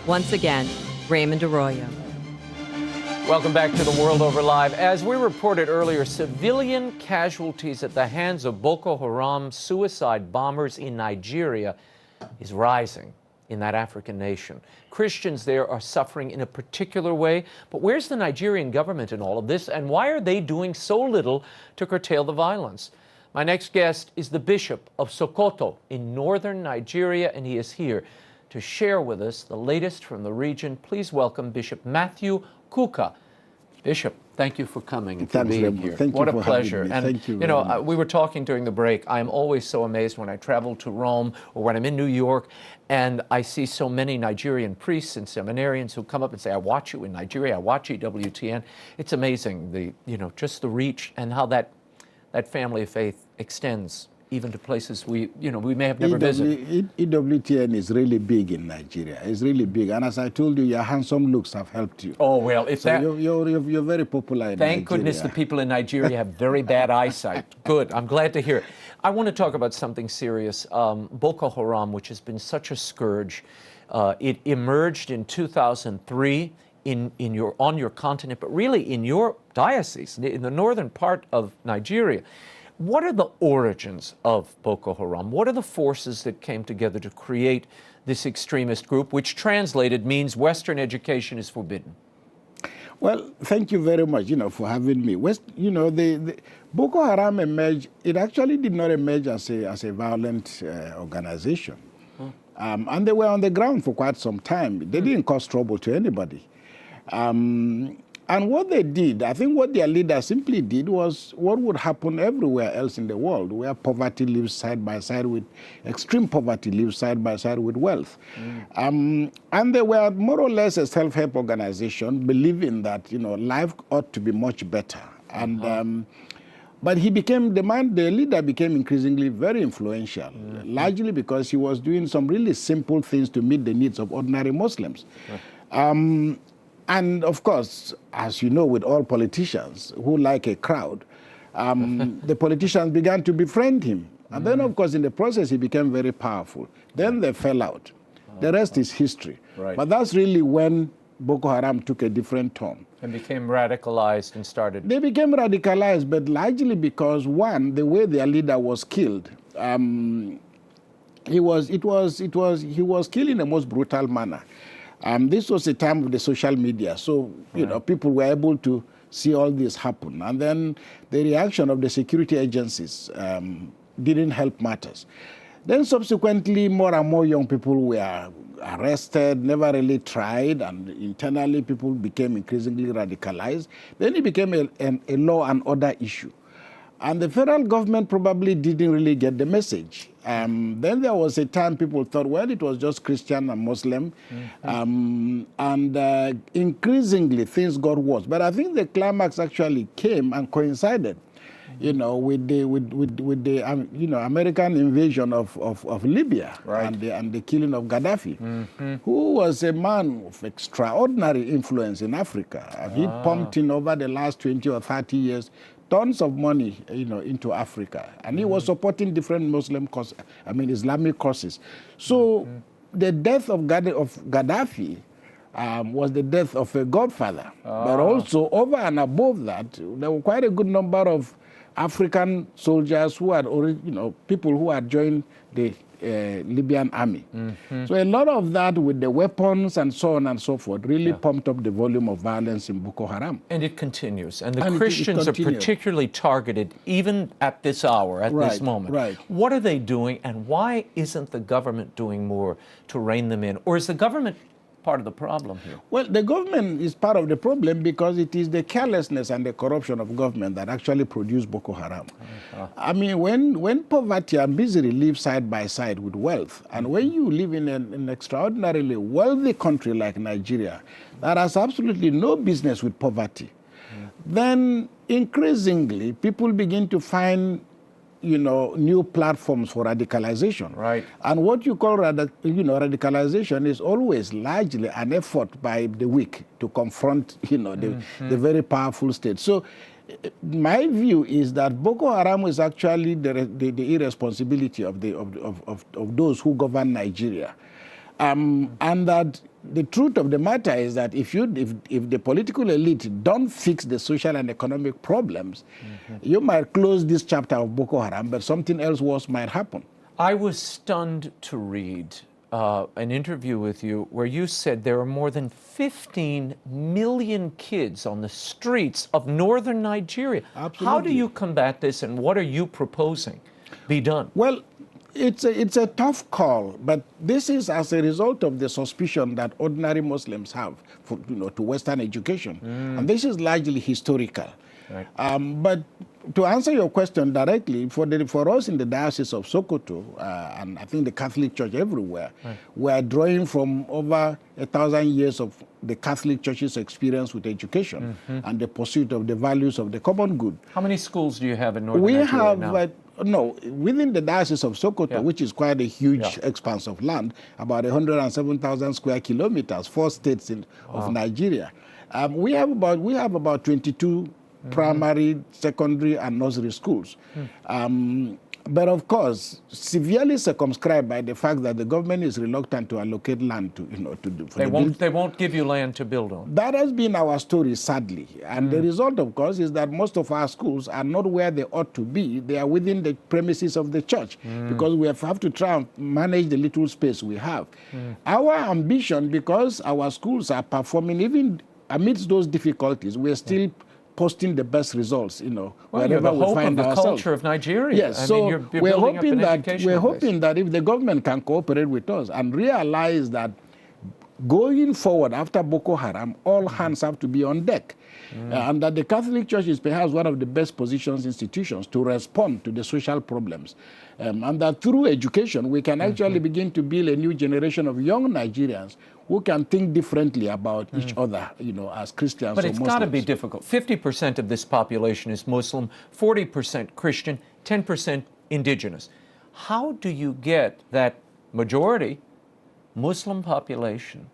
Once again, Raymond Arroyo. Welcome back to The World Over Live. As we reported earlier, civilian casualties at the hands of Boko Haram suicide bombers in Nigeria is rising in that African nation. Christians there are suffering in a particular way, but where's the Nigerian government in all of this, and why are they doing so little to curtail the violence? My next guest is the Bishop of Sokoto in northern Nigeria, and he is here to share with us the latest from the region. Please welcome Bishop Matthew Kuka. Bishop, thank you for coming and for being here. Thank you. What a for pleasure. Having me. And thank you. You know, we were talking during the break. I am always so amazed when I travel to Rome or when I'm in New York and I see so many Nigerian priests and seminarians who come up and say, I watch you in Nigeria, I watch EWTN. It's amazing, just the reach and how that family of faith extends even to places we may have never visited. EWTN is really big in Nigeria. It's really big. And as I told you, your handsome looks have helped you. Oh, well, if so you're very popular in Thank Nigeria. goodness the people in Nigeria have very bad eyesight. Good. I'm glad to hear it. I want to talk about something serious. Boko Haram, which has been such a scourge. It emerged in 2003 on your continent, but really in your diocese, in the northern part of Nigeria. What are the origins of Boko Haram? What are the forces that came together to create this extremist group, which translated means Western education is forbidden? Well, thank you very much, for having me. The Boko Haram emerged. It actually did not emerge as a violent organization, and they were on the ground for quite some time. They didn't cause trouble to anybody. And what they did, I think what their leader simply did was what would happen everywhere else in the world, where poverty lives side by side with, extreme poverty lives side by side with wealth. And they were more or less a self-help organization, believing that, life ought to be much better. And but the leader became increasingly very influential, largely because he was doing some really simple things to meet the needs of ordinary Muslims. And of course, as you know, with all politicians who like a crowd, the politicians began to befriend him. And then, of course, in the process, he became very powerful. Then they fell out. The rest is history. Right. But that's really when Boko Haram took a different turn. And became radicalized and started. They became radicalized, but largely because, one, the way their leader was killed, he was killed in the most brutal manner. This was the time of the social media, so people were able to see all this happen. And then the reaction of the security agencies didn't help matters. Then subsequently, more and more young people were arrested, never really tried, and internally people became increasingly radicalized. Then it became a law and order issue. And the federal government probably didn't really get the message. Then there was a time people thought, well, it was just Christian and Muslim. Increasingly, things got worse. But I think the climax actually came and coincided, with the American invasion of Libya, right, and the killing of Gaddafi, who was a man of extraordinary influence in Africa. He pumped in over the last 20 or 30 years tons of money, into Africa, and he was supporting different Islamic causes. So the death of Gaddafi was the death of a godfather. But also, over and above that, there were quite a good number of African soldiers who had already, people who had joined the Libyan army. So a lot of that with the weapons and so on and so forth really pumped up the volume of violence in Boko Haram. And it continues. And the Christians are particularly targeted even at this hour, at this moment. Right. What are they doing, and why isn't the government doing more to rein them in? Or is the government part of the problem here? Well, the government is part of the problem because it is the carelessness and the corruption of government that actually produce Boko Haram. I mean, when poverty and misery live side by side with wealth, and when you live in an extraordinarily wealthy country like Nigeria that has absolutely no business with poverty, then increasingly people begin to find new platforms for radicalization. Right. And what you call radicalization is always largely an effort by the weak to confront the very powerful state. So my view is that Boko Haram is actually the irresponsibility of those who govern Nigeria. And that the truth of the matter is that if the political elite don't fix the social and economic problems, you might close this chapter of Boko Haram, but something else worse might happen. I was stunned to read an interview with you where you said there are more than 15 million kids on the streets of northern Nigeria. Absolutely. How do you combat this, and what are you proposing be done? Well, it's a tough call, but this is as a result of the suspicion that ordinary Muslims have for, to Western education. And this is largely historical. Right. But to answer your question directly, for us in the Diocese of Sokoto, and I think the Catholic Church everywhere, we are drawing from over 1,000 years of the Catholic Church's experience with education and the pursuit of the values of the common good. How many schools do you have in northern Nigeria now? No, within the Diocese of Sokoto, which is quite a huge expanse of land, about 107,000 square kilometers, 4 states of Nigeria, we have about 22 primary, secondary, and nursery schools. But of course, severely circumscribed by the fact that the government is reluctant to allocate land They won't give you land to build on. That has been our story, sadly. And the result, of course, is that most of our schools are not where they ought to be. They are within the premises of the church because we have to try and manage the little space we have. Our ambition, because our schools are performing, even amidst those difficulties, we're still posting the best results, wherever we find ourselves. The culture of Nigeria. Yes, you're hoping that if the government can cooperate with us and realize that going forward after Boko Haram, all hands have to be on deck. And that the Catholic Church is perhaps one of the best positioned institutions to respond to the social problems. And that through education, we can actually begin to build a new generation of young Nigerians who can think differently about each other, as Christians But or it's Muslims. got to be difficult. 50% of this population is Muslim, 40% Christian, 10% indigenous. How do you get that majority Muslim population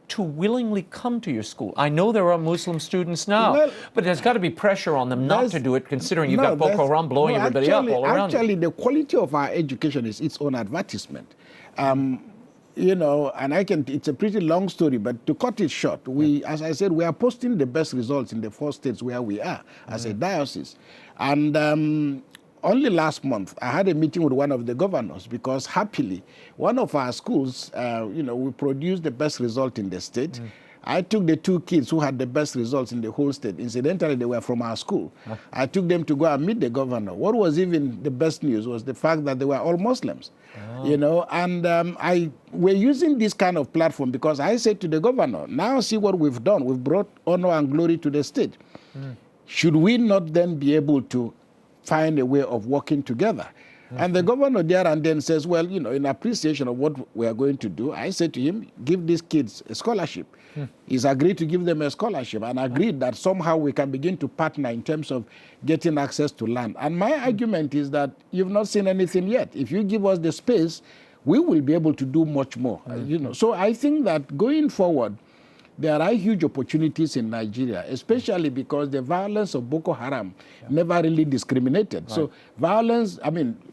to willingly come to your school? I know there are Muslim students now, but there's got to be pressure on them not to do it, considering you've got Boko Haram blowing everybody up all around. Actually, the quality of our education is its own advertisement. And it's a pretty long story, but to cut it short, as I said, we are posting the best results in the 4 states where we are as a diocese. And only last month, I had a meeting with one of the governors because happily, one of our schools, we produced the best result in the state. I took the 2 kids who had the best results in the whole state. Incidentally, they were from our school. I took them to go and meet the governor. What was even the best news was the fact that they were all Muslims. And we're using this kind of platform because I said to the governor, now see what we've done. We've brought honor and glory to the state. Should we not then be able to find a way of working together? And the governor there and then says, well, in appreciation of what we are going to do, I said to him, give these kids a scholarship. He's agreed to give them a scholarship and agreed that somehow we can begin to partner in terms of getting access to land. And my argument is that you've not seen anything yet. If you give us the space, we will be able to do much more. So I think that going forward, there are huge opportunities in Nigeria, especially because the violence of Boko Haram never really discriminated. So violence,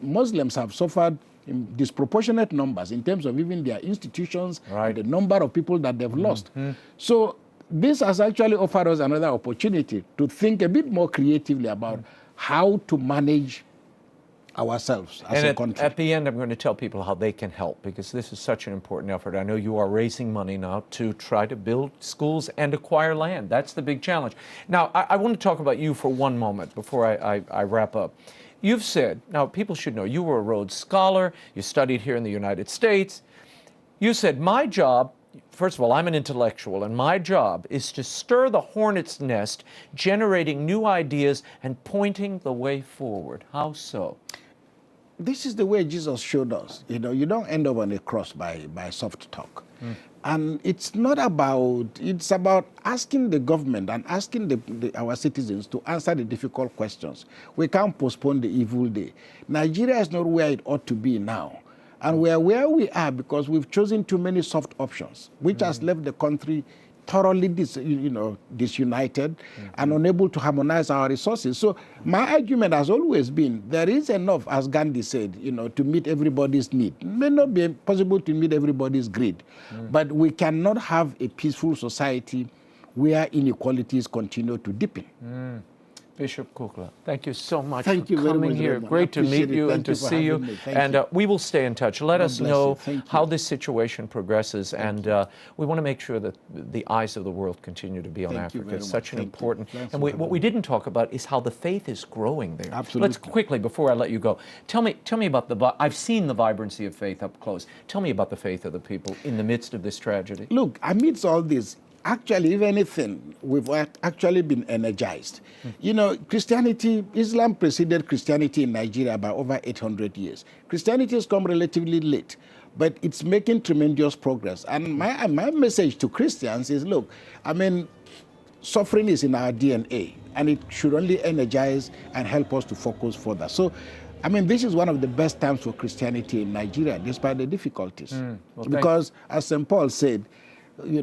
Muslims have suffered in disproportionate numbers in terms of even their institutions, the number of people that they've lost. So this has actually offered us another opportunity to think a bit more creatively about how to manage ourselves as a country. At the end, I'm going to tell people how they can help, because this is such an important effort. I know you are raising money now to try to build schools and acquire land. That's the big challenge. Now, I want to talk about you for one moment before I wrap up. You've said, now people should know, you were a Rhodes Scholar, you studied here in the United States. You said, my job, first of all, I'm an intellectual, and my job is to stir the hornet's nest, generating new ideas and pointing the way forward. How so? This is the way Jesus showed us. You don't end up on a cross by soft talk. And it's not about, it's about asking the government and asking our citizens to answer the difficult questions. We can't postpone the evil day. Nigeria is not where it ought to be now. And we are where we are because we've chosen too many soft options, which has left the country thoroughly disunited and unable to harmonize our resources. So my argument has always been there is enough, as Gandhi said, to meet everybody's need. It may not be possible to meet everybody's greed, but we cannot have a peaceful society where inequalities continue to deepen. Bishop Kukah, thank you so much for coming here. Raymond. Great to meet you and to see you. And we will stay in touch. Let us know how this situation progresses. And we want to make sure that the eyes of the world continue to be on Africa. It's such an important... And what we didn't talk about is how the faith is growing there. Absolutely. Let's quickly, before I let you go, tell me about I've seen the vibrancy of faith up close. Tell me about the faith of the people in the midst of this tragedy. Look, amidst all this, actually, if anything, we've actually been energized. Christianity, Islam preceded Christianity in Nigeria by over 800 years. Christianity has come relatively late, but it's making tremendous progress. And my message to Christians is, look, suffering is in our DNA, and it should only energize and help us to focus further. So, this is one of the best times for Christianity in Nigeria, despite the difficulties. Because, as St. Paul said,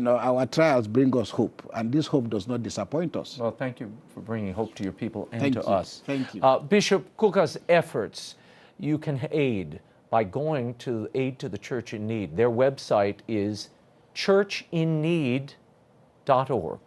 our trials bring us hope, and this hope does not disappoint us. Well, thank you for bringing hope to your people and to us. Thank you. Bishop Kukah's efforts, you can aid by going to Aid to the Church in Need. Their website is churchinneed.org.